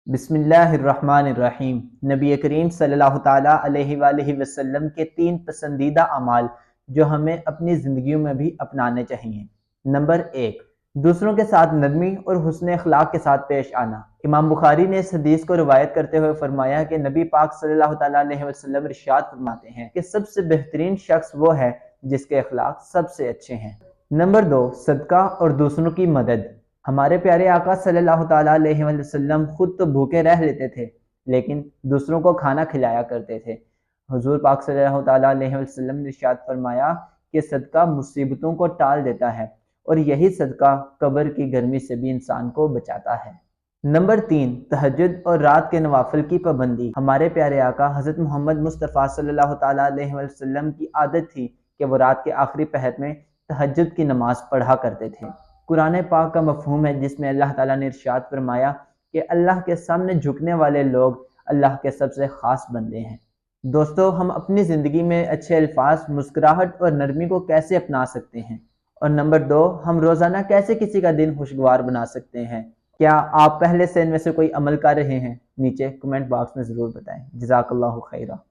बिस्मिल्लाहिर्रहमानिर्रहीम। नबी करीम सल्लल्लाहु ताला अलैहि वआलिहि वसल्लम के 3 पसंदीदा अमाल जो हमें अपनी ज़िंदगियों में भी अपनाने चाहिए। नंबर 1, दूसरों के साथ नरमी और हुस्न अखलाक के साथ पेश आना। इमाम बुखारी ने इस हदीस को रिवायत करते हुए फरमाया कि नबी पाक सल्लल्लाहु ताला अलैहि वसल्लम इरशाद फरमाते हैं कि सबसे बेहतरीन शख्स वो है जिसके अखलाक सबसे अच्छे हैं। नंबर 2, सदका और दूसरों की मदद। हमारे प्यारे आका सल्लल्लाहु ताला अलैहि वसल्लम खुद तो भूखे रह लेते थे, लेकिन दूसरों को खाना खिलाया करते थे। हुजूर पाक सल्लल्लाहु ताला अलैहि वसल्लम ने इरशाद फरमाया कि सदका मुसीबतों को टाल देता है और यही सदका कब्र की गर्मी से भी इंसान को बचाता है। नंबर 3, तहज्जुद और रात के नवाफिल की पाबंदी। हमारे प्यारे आका हज़रत मोहम्मद मुस्तफ़ा सल्लल्लाहु ताला अलैहि वसल्लम की आदत थी कि वो रात के आखिरी पहर में तहज्जुद की नमाज पढ़ा करते थे। कुरान पाक का मफ़हूम है जिसमें अल्लाह ताला ने इरशाद फरमाया कि अल्लाह के सामने झुकने वाले लोग अल्लाह के सबसे ख़ास बंदे हैं। दोस्तों, हम अपनी ज़िंदगी में अच्छे अल्फाज, मुस्कुराहट और नरमी को कैसे अपना सकते हैं? और नंबर 2, हम रोज़ाना कैसे किसी का दिन खुशगवार बना सकते हैं? क्या आप पहले से इनमें से कोई अमल कर रहे हैं? नीचे कमेंट बॉक्स में ज़रूर बताएं। जज़ाकल्लाहु खैरा।